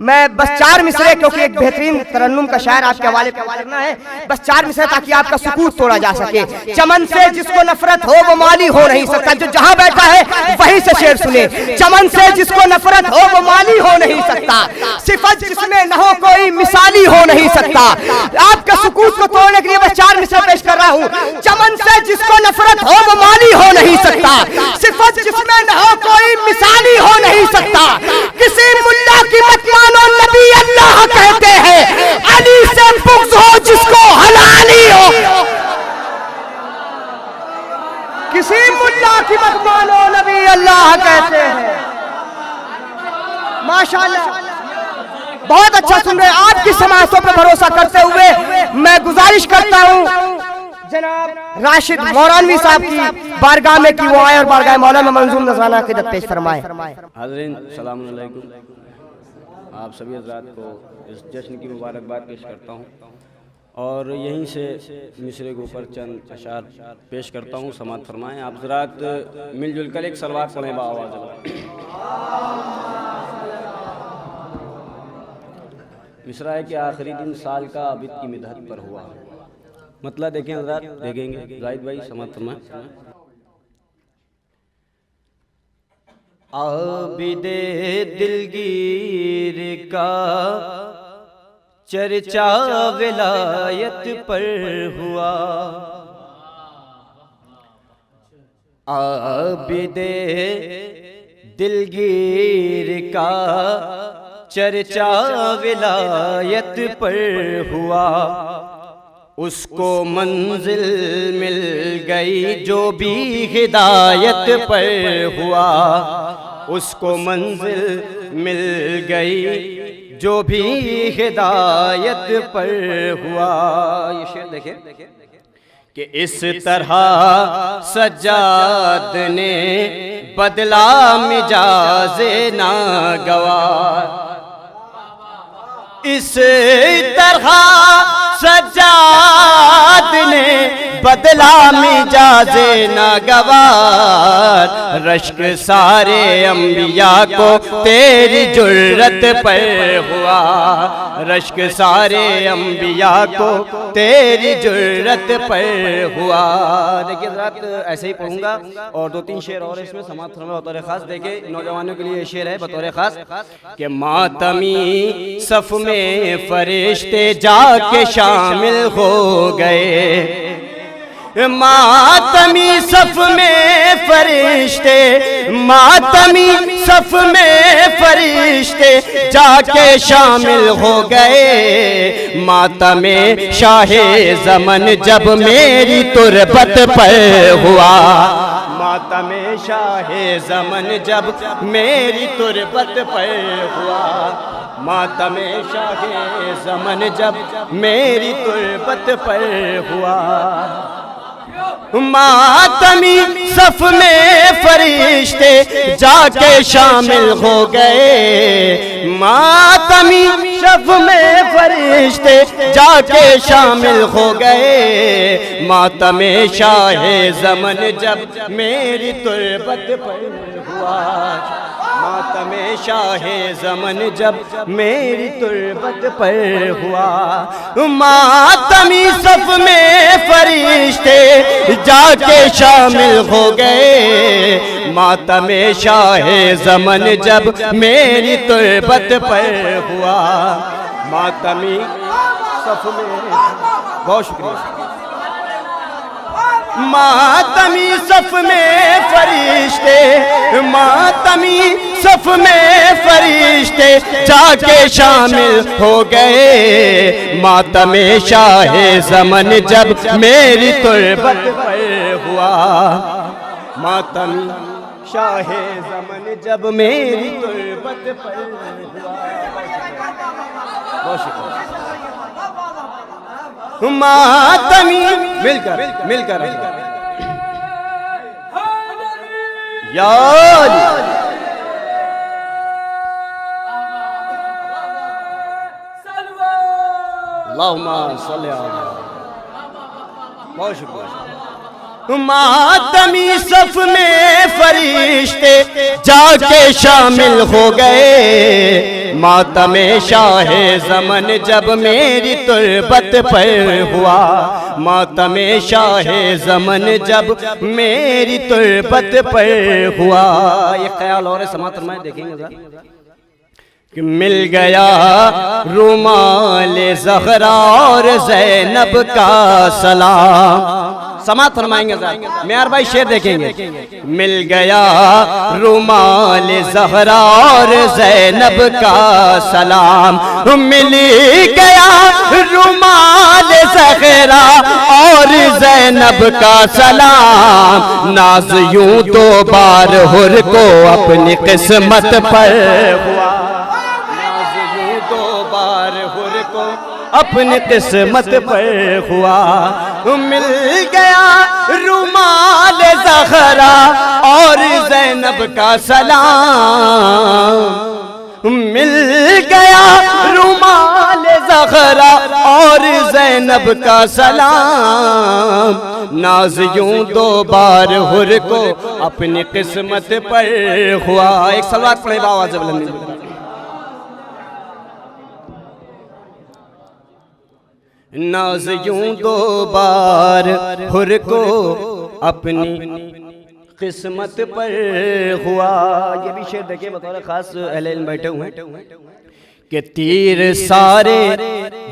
میں بس 4 مصرے، کیونکہ ایک بہترین ترنم کا شاعر آپ کے حوالے کرنا ہے، بس 4 مصرے تاکہ آپ کا سکوت توڑا جا سکے۔ چمن سے جس کو نفرت ہو وہ مالی ہو نہیں سکتا، جو جہاں بیٹھا ہے وہیں سے شعر سنے۔ چمن سے جس کو نفرت ہو وہ مالی ہو نہیں سکتا، صفت جس میں نہ ہو کوئی مثالی ہو نہیں سکتا۔ آپ کا سکوت کو توڑنے کے لیے بس 4 مصرے پیش کر رہا ہوں۔ چمن سے جس کو نفرت ہو وہ مالی ہو نہیں سکتا، صفت جس میں نہ ہو کوئی مثالی ہو نہیں سکتا۔ کسی ملا کی مت مانو، نبی اللہ کہتے ہیں، علی سے بغض ہو جس کو حلالی ہو۔ کسی ملا کی مت مانو، نبی اللہ کہتے ہیں۔ ماشاءاللہ بہت اچھا سن رہے ہیں۔ آپ کی سماعتوں پر بھروسہ کرتے ہوئے میں گزارش کرتا ہوں جناب راشد مورانوی صاحب کی بارگاہ میں کہ وہ آئے اور بارگاہ مولانا منظور نذرانہ عقیدت پیش فرمائے۔ حاضرین السلام علیکم، آپ سبھی حضرات کو اس جشن کی مبارکباد پیش کرتا ہوں، اور یہیں سے مصرے کے اوپر چند اشعار پیش کرتا ہوں، سماعت فرمائیں۔ آپ حضرات مل جل کر ایک صلوات پڑھیں بآواز اللہ۔ مصرع ہے کہ آخری دن سال کا عابد کی مدحت پر ہوا۔ مطلع دیکھیں حضرات، دیکھیں گے زاہد بھائی، سماعت فرمائیں۔ عابد دلگیر کا چرچا ولایت پر ہوا، عابد دلگیر کا چرچا ولایت پر ہوا، اس کو منزل مل گئی جو بھی ہدایت پر ہوا، اس کو منزل مل گئی جو بھی ہدایت پر ہوا۔ یہ شعر دیکھیں کہ اس طرح سجاد نے بدلا مجاز ناگوار، اس طرح سجاد نے بدلا مجاز ناگوار، رشک سارے انبیاء کو تیری جرت پر ہوا، رشک سارے انبیاء کو تیری جرت پر ہوا۔ دیکھیں حضرات ایسے ہی پڑھوں گا، اور 2-3 شعر اور اس میں سماعت فرمائیں بطور خاص۔ دیکھیں نوجوانوں کے لیے یہ شعر ہے بطور خاص کہ ماتمی صف میں فرشتے جا کے شامل ہو گئے، ماتمی صف میں فرشتے، ماتمی صف میں فرشتے جا کے شامل ہو گئے، ماتم شاہ زمن جب میری تربت پر ہوا، ماتم شاہ زمن جب میری تربت پر ہوا، ماتم شاہ زمن جب میری تربت پر ہوا، ماتمی صف میں فرشتے جا کے شامل ہو گئے، ماتمی صف میں فرشتے جا کے شامل ہو گئے، ماتم شاہ زمن جب میری تربت پر ہوا، ماتم شاہ زمن جب میری تربت پر ہوا، ماتمی صف میں فرشتے جا کے شامل ہو گئے، ماتم شاہ زمن جب میری تربت پر ہوا، ماتمی صف میں، بہت شکریہ، ماتمی صف میں فرشتے، ماتمی صف میں فرشتے جا کے شامل ہو گئے، ماتم شاہ زمن جب میری تربت پر ہوا، ماتمی شاہ زمن جب میری تربت پر ہوا۔ بہت شکریہ۔ ماتمی مل کر یا اللہم صلی علی، بہت شکریہ۔ ماتمی صف میں فرشتے جا کے شامل ہو گئے، ماتم شاہ زمن جب میری تربت پر ہوا، ماتم شاہ زمن جب میری تربت پر ہوا۔ یہ خیال اور سماعت فرمائیں، دیکھیں گے ذرا کہ مل گیا رومال زہرا اور زینب کا سلام۔ سماعت فرمائیں گے ذرا، میار بھائی شعر دیکھیں گے۔ مل گیا رومال زہرا اور زینب کا سلام، مل گیا رومال زہرا اور زینب کا سلام، ناز یوں دو بار حر کو اپنی قسمت پر ہوا، اپنی قسمت پر ہوا۔ مل گیا رومال زہرا اور زینب کا سلام، مل گیا رومال زہرا اور زینب کا سلام، ناز یوں دو بار حر کو اپنی قسمت پر ہوا۔ ایک صلوات پڑھے باواز بلند۔ ناز یوں دو بار حر کو اپنی قسمت پر ہوا۔ یہ بھی شعر دیکھیں بطور خاص اہل علم بیٹھے ہوئے ہیں کہ تیر سارے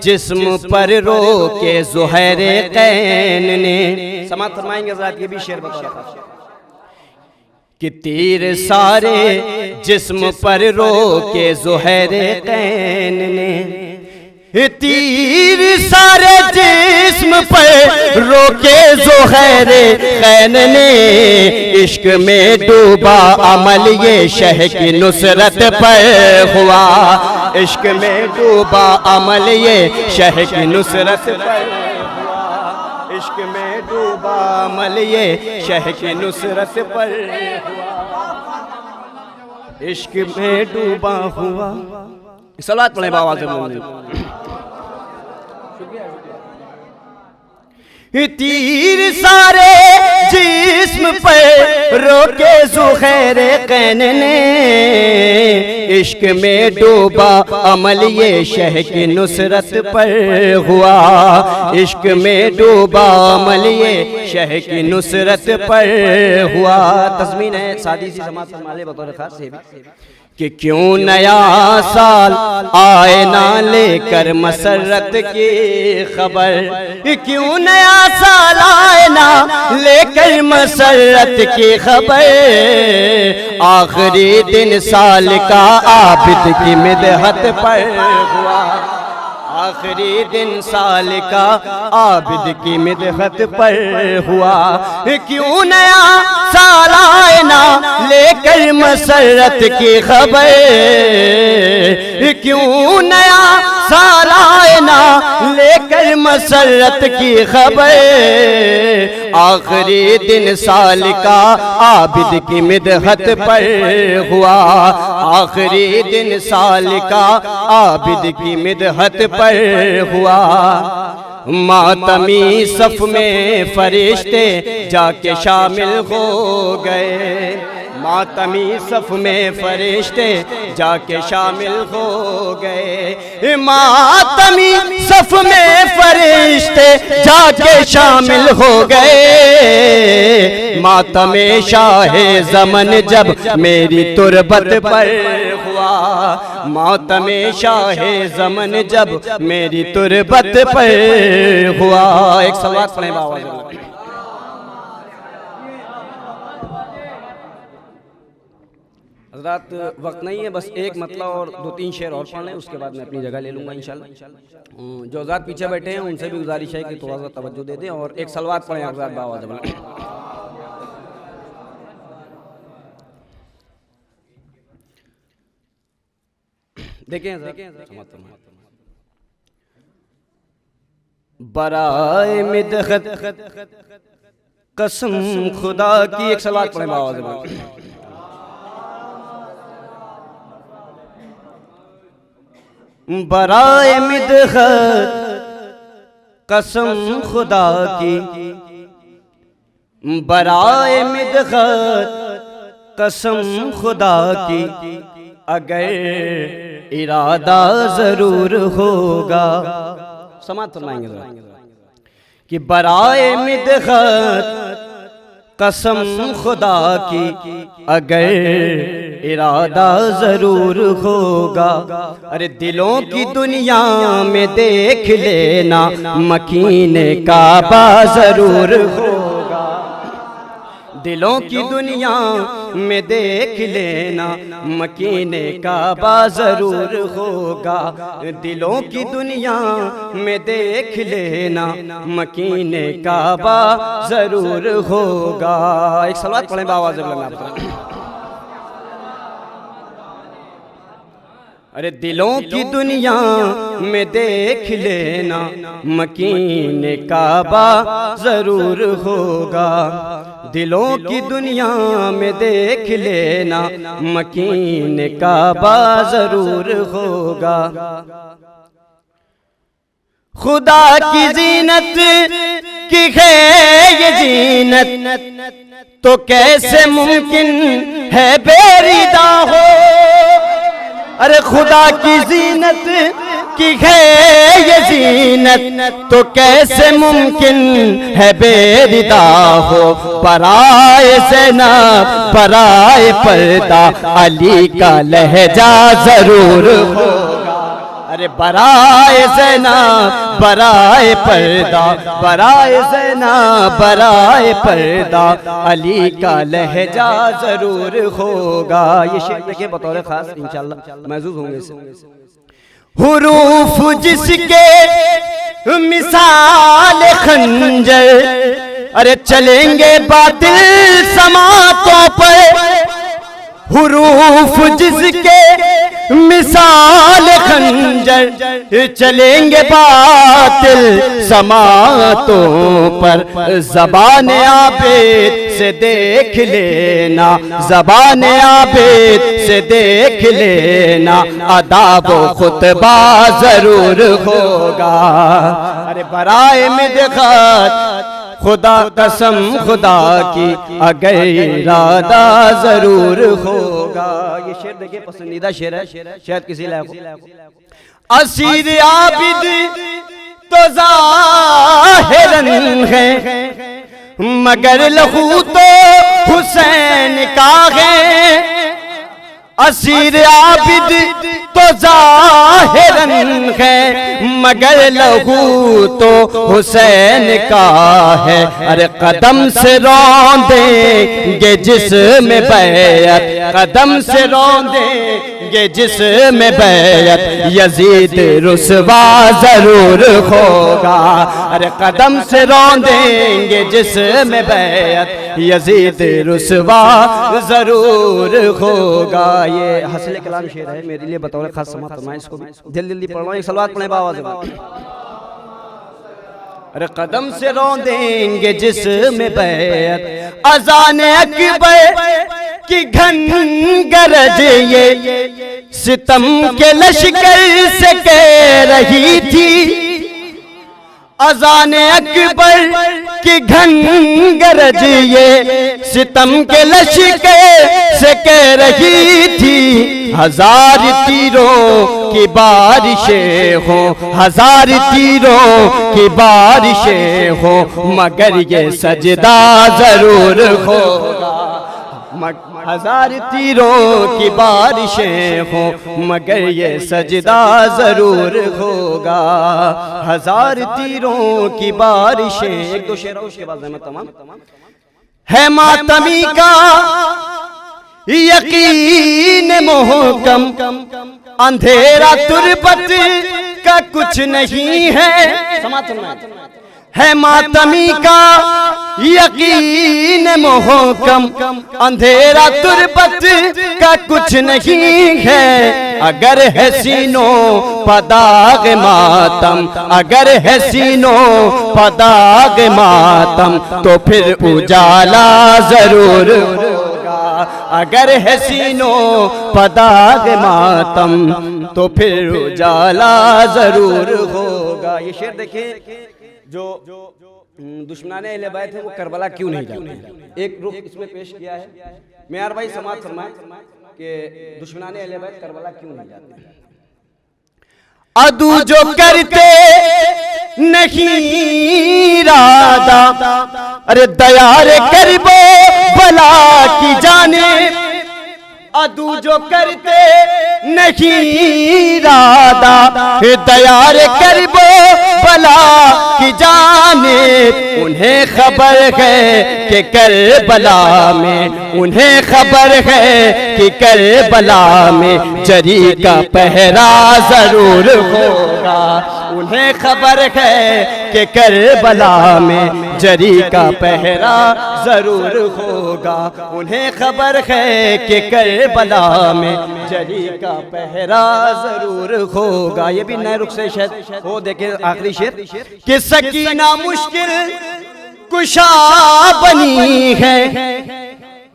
جسم پر رو کے زہیر قین نے، سماعت فرمائیں گے حضرات، یہ بھی شعر بطور خاص کہ تیر سارے جسم پر رو کے زہیر قین نے، تیر سارے جسم پر روکے زہیر قین نے، عشق میں ڈوبا عمل یہ شہ کی نصرت پر ہوا، عشق میں ڈوبا عمل یہ شہ کی نصرت پر ہوا، عشق میں ڈوبا عمل یہ شہ کی نصرت پر ہوا، عشق میں ڈوبا ہوا۔ صلوات پڑھیں باواز بلند۔ تیر سارے جسم پر روکے زہیر قین نے، عشق میں ڈوبا عمل یہ شہ کی نصرت پر ہوا، عشق میں ڈوبا عمل یہ شہ کی نصرت پر ہوا۔ تضمین ہے سادی سی سماعت فرما لے بطور خاص سے بھی کہ کیوں نیا سال آئے نہ لے کر مسرت کی خبر، کیوں نیا سال آئے نہ لے کر مسرت کی خبر، آخری دن سال کا عابد کی مدحت پر ہوا، آخری دن سال کا عابد کی مدحت پر ہوا، کیوں نیا سال آئے نہ لے کر مسرت کی خبر، کیوں نیا سال آئے نہ لے کر مسرت کی خبر، آخری دن سال کا عابد کی مدحت پر ہوا، آخری دن سال کا عابد کی مدحت پر ہوا۔ ماتمی صف میں فرشتے جا کے شامل ہو گئے، ماتمی صف میں فرشتے جا کے شامل ہو گئے، ماتمی صف میں فرشتے جا کے شامل ہو گئے، ماتم شاہ زمن جب میری تربت پر ہوا، ماتم شاہ زمن جب میری تربت پر ہوا۔ ایک صلوات پڑھیں باواز بلند۔ حضرات وقت نہیں ہے، بس ایک مطلع اور دو تین شعر اور پڑھ لیں، اس کے بعد میں اپنی جگہ لے لوں گا انشاءاللہ۔ جو حضرات پیچھے بیٹھے ہیں ان سے بھی گزارش ہے کہ تھوڑا سا توجہ دے دیں اور ایک صلوات پڑھیں حضرات باواز بلند۔ دیکھیں حضرات برائے مدحت قسم خدا کی، ایک صلوات پڑھیں باواز بلند۔ برائے مدحت قسم خدا کی، برائے مدحت قسم خدا کی، اگر ارادہ ضرور ہوگا. سماعت فرمائیں گے ذرا کہ برائے مدحت قسم خدا کی اگر ارادہ ضرور ہوگا. ارے دلوں کی دنیا میں دیکھ لینا مکین کعبہ ضرور ہوگا. دلوں کی دنیا میں دیکھ لینا مکین کعبہ ضرور ہوگا. دلوں کی دنیا میں دیکھ لینا مکین کعبہ ضرور ہوگا. ایک صلوات پڑھیں باواز بلند. ارے دلوں کی دنیا میں دیکھ لینا مکین کعبہ ضرور ہوگا. دلوں کی دنیا میں دیکھ لینا مکین کعبہ ضرور ہوگا. خدا کی زینت کی ہے یہ زینت تو کیسے ممکن ہے بے ردا ہو. ارے خدا کی زینت کی ہے یہ زینت تو کیسے ممکن ہے بے ردا ہو. برائے زینب برائے پردہ علی کا لہجہ ضرور ہوگا. ارے برائے زینب برائے پردہ برائے زینب برائے پردہ علی کا لہجہ ضرور ہوگا. یہ شعر دیکھیں بطور خاص انشاءاللہ محظوظ ہوں گے. حروف جس کے مثال خنجر ارے چلیں گے باطل سماعتوں پر. حروف جس کے مثال خنجر چلیں گے باطل سماعتوں پر. زبان عابد سے دیکھ لینا زبان عابد سے دیکھ لینا اداب و خطبہ ضرور ہوگا. ارے برائے مدحت خدا قسم خدا کی اگر ارادہ ضرور ہوگا. یہ شعر دیکھیں پسندیدہ شعر ہے شاید کسی لائق ہو. اسیر عابد تو ظاہراً ہے مگر لہو تو حسین کا ہے. اسیر عابد تو ظاہراً ہے مگر لہو تو حسین کا ہے. ارے قدم سے روندیں گے جسم بیعت قدم سے روندیں گے جسم بیعت یزید رسوا ضرور ہوگا. ارے قدم سے روندیں گے جسم بیعت یزید رسوا ضرور ہوگا. یہ حاصل کلام شعر ہے میرے لیے بطور خاص سماعت فرمائیں. اس کو بھی جلدی پڑھ رہا ہوں. ایک صلوات پڑھیں باواز. ارے قدم سے روندیں گے جسم بیعت اذان اکبر کی گھن گرج یہ ستم کے لشکر سے کہہ رہی تھی. اذان اکبر کی گھن گرج یہ ستم کے لشکر سے کہہ رہی تھی. ہزار تیروں کی بارشیں ہوں ہزار تیروں کی بارشیں ہوں مگر یہ سجدہ ضرور ہوگا. ہزار تیروں کی بارشیں ہوں مگر یہ سجدہ ضرور ہوگا. ہزار تیروں کی بارشیں. ایک دو شعر اس کے بعد میں تمام ہے ماتمی کا یقین محکم اندھیرا تربت کا کچھ نہیں ہے. ہے ماتمی کا یقین محکم اندھیرا تربت کا کچھ نہیں ہے. اگر ہے سینوں پداغ ماتم اگر ہے سینوں پداغ ماتم تو پھر اجالا ضرور ہوگا. اگر ہے سینوں پداغ ماتم تو پھر اجالا ضرور ہوگا. یہ شعر دیکھیں جو دشمنان اہل بیت ہیں وہ کربلا کیوں نہیں جاتے ہیں. ایک رخ اس میں پیش کیا ہے. میار بھائی سماعت فرمائیں کہ دشمنان اہل بیت کربلا کیوں نہیں جاتے ہیں. عدو جو کرتے نہیں ارادہ، ارے دیار کرب و بلا کی جانب، عدو جو کرتے نہیں ارادہ، دیار کرب و بلا کی جانب، انہیں خبر ہے کہ کربلا میں، انہیں خبر ہے کہ کربلا میں جری کا پہرا ضرور ہوگا، انہیں خبر ہے کہ کربلا میں جری کا پہرا ضرور ہوگا، انہیں خبر ہے کہ کربلا میں جری کا پہرا ضرور ہوگا۔ یہ بھی نئے رخ سے شہد ہو، دیکھیں آخری شعر کہ سکینہ مشکل کشا بنی ہے،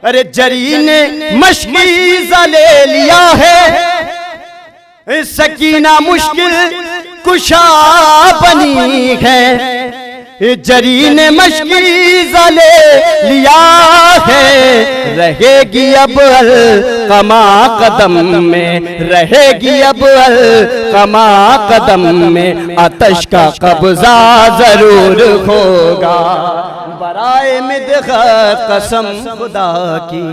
ارے جری نے مشکیزہ لے لیا ہے، سکینہ مشکل کشا بنی ہے، جری نے مشکیزہ لے لیا ہے، رہے گی اب القما قدم میں، رہے گی اب القما قدم میں، آتش کا قبضہ ضرور ہوگا، برائے مدح قسم خدا کی۔